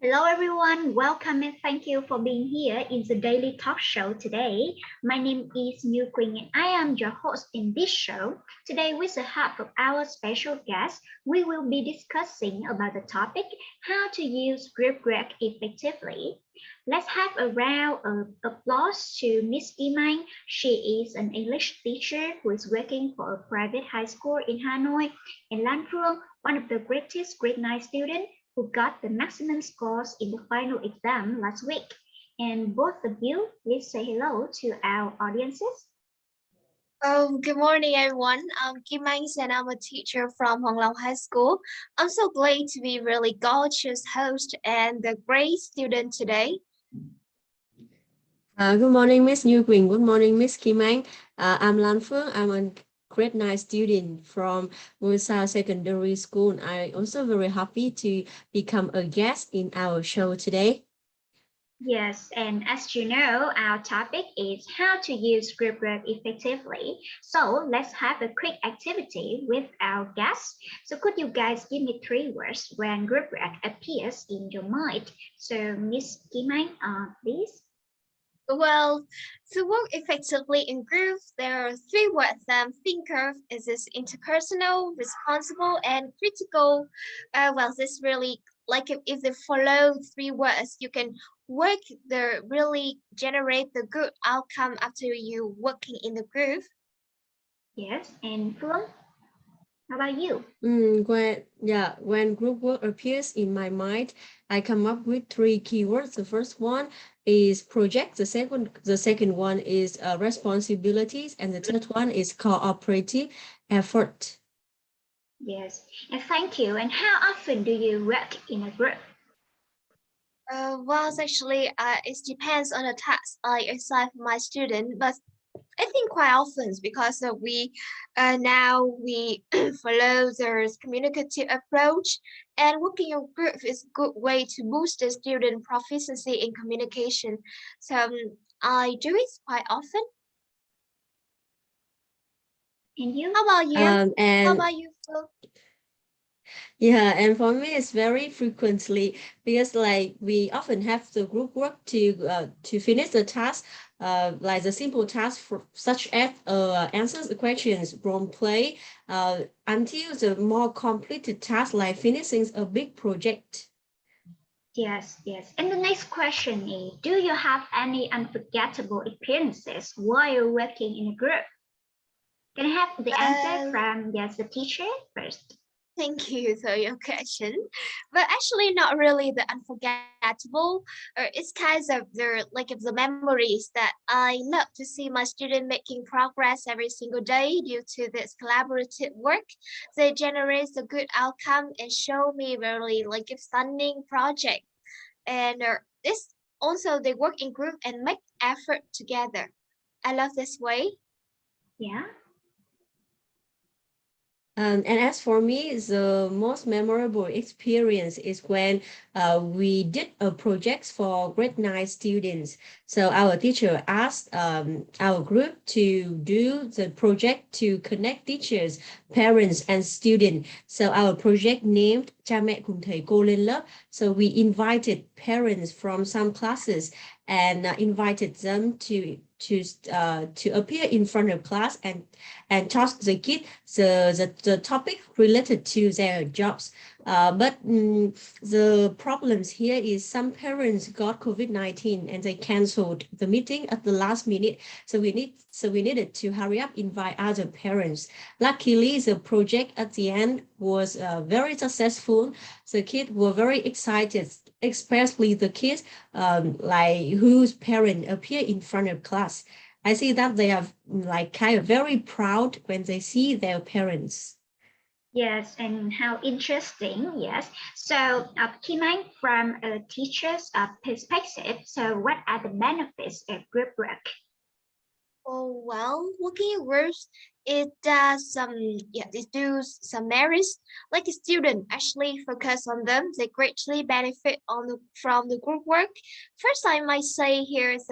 Hello everyone, welcome and thank you for being here in the Daily Talk Show today. My name is Như Quỳnh and I am your host in this show. Today with the help of our special guest, we will be discussing about the topic how to use group work effectively. Let's have a round of applause to Miss Kim Anh. She is an English teacher who is working for a private high school in Hanoi, and Lan Phương, one of the greatest grade 9 students who got the maximum scores in the final exam last week. And both of you, please say hello to our audiences. Good morning, everyone. I'm Kim Anh and I'm a teacher from Hoàng Long High School. I'm so glad to be really gorgeous host and the great student today. Good morning, Miss Như Quỳnh. Good morning, Miss Kim Anh. I'm Lan Phương. I'm a grade 9 student from Ngôi Sao Secondary School. I'm also very happy to become a guest in our show today. Yes, and as you know, our topic is how to use group work effectively. So let's have a quick activity with our guests. So could you guys give me 3 words when group work appears in your mind? So Miss Kim Anh, please. Well, to work effectively in groups, there are 3 words that I think of is this interpersonal, responsible, and critical. This really like if they follow 3 words, you can work the really generate the good outcome after you working in the group. Yes, and Phương, how about you? When group work appears in my mind, I come up with 3 keywords. The first one is project. The second one is responsibilities, and the third one is cooperative effort. Yes, and thank you. And how often do you work in a group? It depends on the task I assign for my student, but I think quite often because we now follow the communicative approach, and working in group is a good way to boost the student proficiency in communication. So I do it quite often. And you? How about you? How about you, Phil? Yeah, and for me, it's very frequently because like we often have the group work to finish the task, like the simple task such as answers the questions, role play, until the more completed task like finishing a big project. Yes, yes. And the next question is, do you have any unforgettable experiences while working in a group? Can I have the answer from the teacher first? Thank you for your question, but actually not really the unforgettable. It's kind of the memories that I love to see my student making progress every single day due to this collaborative work. They generate a good outcome and show me really like a stunning project. And this also they work in group and make effort together. I love this way. Yeah. And as for me, the most memorable experience is when we did a project for grade 9 students. So our teacher asked our group to do the project to connect teachers, parents, and students. So our project named Cha mẹ cùng thầy cô lên lớp. So we invited parents from some classes and invited them to appear in front of class and taught the kid the topic related to their jobs. But the problems here is some parents got COVID-19 and they canceled the meeting at the last minute. So we needed to hurry up, invite other parents. Luckily, the project at the end was very successful. The kids were very excited, especially the kids like whose parents appear in front of class. I see that they are like kind of very proud when they see their parents. Yes, and how interesting. Yes. So, Kim Anh, from a teacher's perspective, so what are the benefits of group work? Oh, well, working in groups, it do some merits. Like a student actually focus on them, they greatly benefit from the group work. First, I might say here is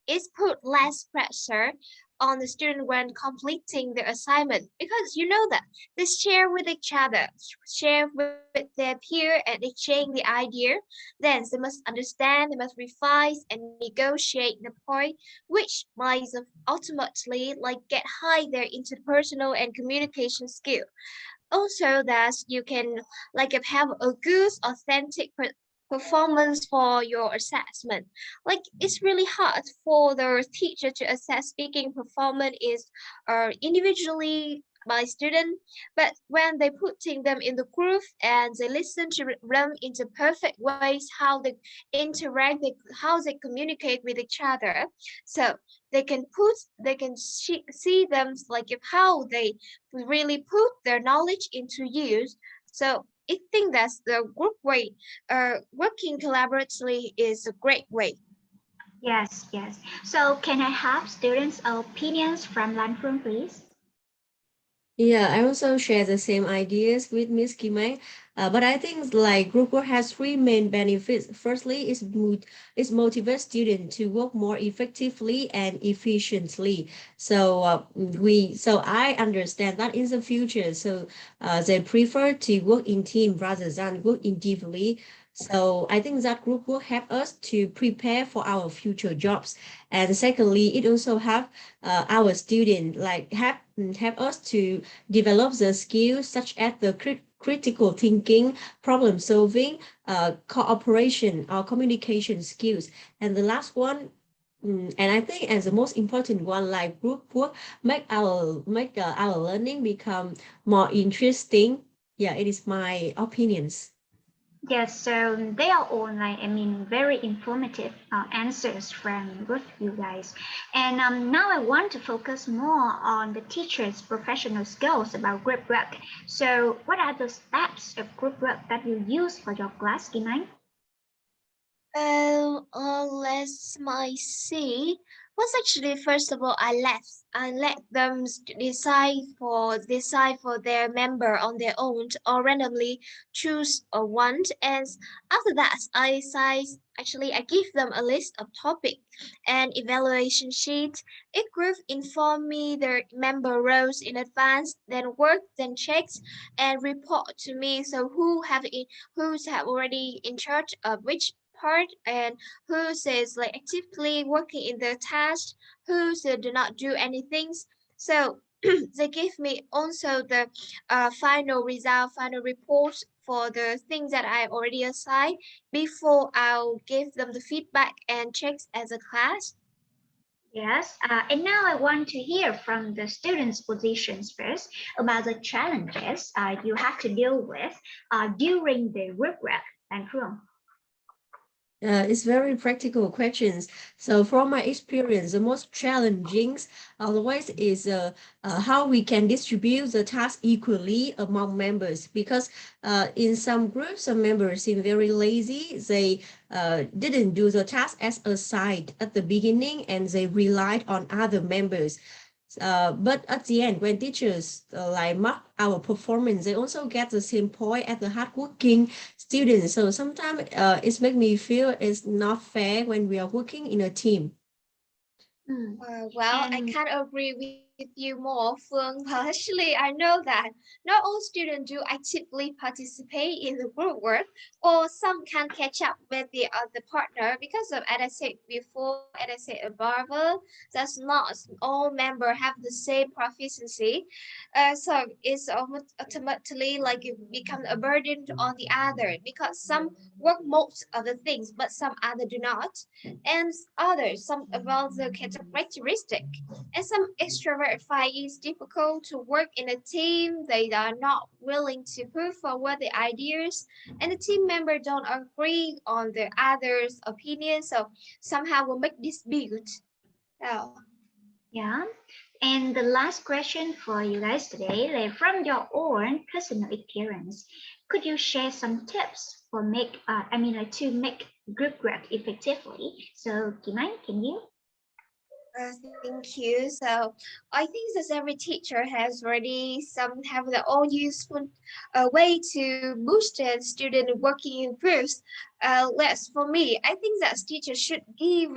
it's put less pressure on the student when completing their assignment, because you know that they share with each other, share with their peer and exchange the idea. Then they must understand, they must revise and negotiate the point, which might ultimately like get high their interpersonal and communication skill. Also that you can like have a good authentic performance for your assessment. Like it's really hard for the teacher to assess speaking performance is individually by student, but when they putting them in the group and they listen to them into perfect ways, how they interact, how they communicate with each other, so they can see them like if how they really put their knowledge into use. So I think that's the group way. Working collaboratively is a great way. Yes, yes. So can I have students' opinions from Lanfeng, please? Yeah, I also share the same ideas with Miss Kimai, but I think like group work has three main benefits. Firstly, it motivates students to work more effectively and efficiently. So I understand that in the future, they prefer to work in team rather than work individually. So I think that group work help us to prepare for our future jobs. And secondly, it also have our student like have us to develop the skills such as the critical thinking, problem solving, cooperation or communication skills. And the last one, and I think as the most important one, like group work, make our learning become more interesting. Yeah, it is my opinions. Yes, so they are all like, I mean, very informative answers from both you guys. And now I want to focus more on the teacher's professional skills about group work. So what are the steps of group work that you use for your class, Kimai? Let's my see. Was actually first of all I let them decide for their member on their own or randomly choose a one, and after that I give them a list of topic and evaluation sheet. Each group inform me their member roles in advance, then work, then checks and report to me. So who's have already in charge of which part and who says like actively working in the task, who do not do anything. So they give me also the final result, final report for the things that I already assigned before I'll give them the feedback and checks as a class. Yes, and now I want to hear from the students' positions first about the challenges you have to deal with during the group work and room. It's very practical questions. So from my experience, the most challenging otherwise is how we can distribute the task equally among members because in some groups, some members seem very lazy. They didn't do the task as assigned at the beginning and they relied on other members. But at the end, when teachers like mark our performance, they also get the same point as the hardworking students. So sometimes it makes me feel it's not fair when we are working in a team. Mm. Well, I And can't agree with you more, Phương. But actually, I know that not all students do actively participate in the group work, or some can catch up with the other partner because of, as I said before, as I said above, that's not all members have the same proficiency. So it's almost automatically like it becomes a burden on the other because some work most of the things, but some other do not, and others some about the characteristic. And some extrovert find it's difficult to work in a team. They are not willing to put forward the ideas, and the team member don't agree on the others' opinion. So somehow will make dispute. Oh. yeah, and the last question for you guys today, like from your own personal experience, could you share some tips for like to make group work effectively? So, Kimai, can you? Thank you. So I think that every teacher has already some have their own useful way to boost the student working in groups. Less for me, I think that teachers should give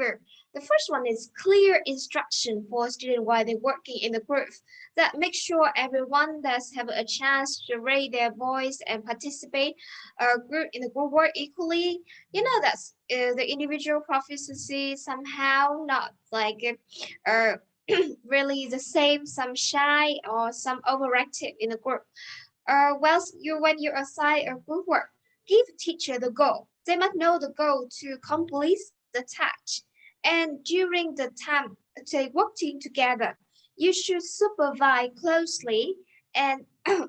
The first one is clear instruction for students while they're working in the group. That makes sure everyone does have a chance to raise their voice and participate in the group work equally. You know, that's the individual proficiency somehow not like uh, really the same, some shy or some overactive in the group. When you assign a group work, give teacher the goal. They must know the goal to complete the task. And during the time they working together, you should supervise closely and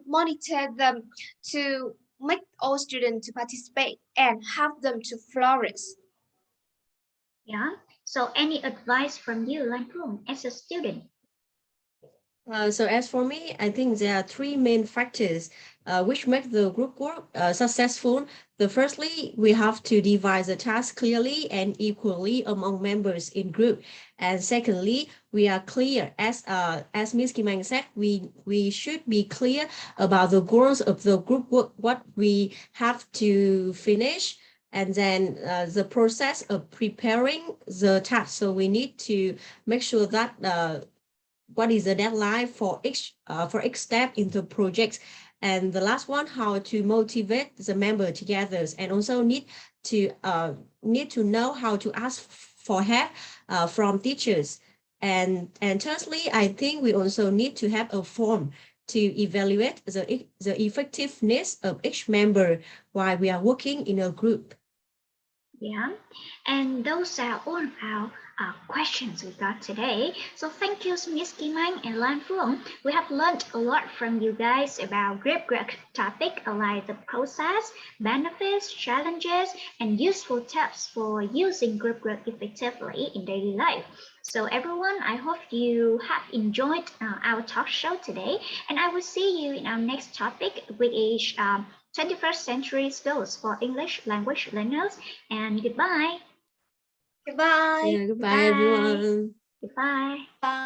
monitor them to make all students to participate and have them to flourish. Yeah. So any advice from you, Lan Phuong, as a student? So as for me, I think there are three main factors which make the group work successful. The firstly, we have to divide the task clearly and equally among members in group. And secondly, we are clear, as Ms. Kim Anh said, we should be clear about the goals of the group work, what we have to finish, and then the process of preparing the task. So we need to make sure that what is the deadline for each step in the project. And the last one, how to motivate the member together, and also need to know how to ask for help from teachers. And thirdly, I think we also need to have a form to evaluate the effectiveness of each member while we are working in a group. Yeah, and those are all of our questions we got today. So thank you, Miss Kim Anh and Lan Phuong. We have learned a lot from you guys about group work topic, like the process, benefits, challenges, and useful tips for using group work effectively in daily life. So everyone, I hope you have enjoyed our talk show today, and I will see you in our next topic, which is 21st century skills for English language learners. And goodbye. Goodbye. Yeah, goodbye, Bye. everyone. Goodbye. Bye.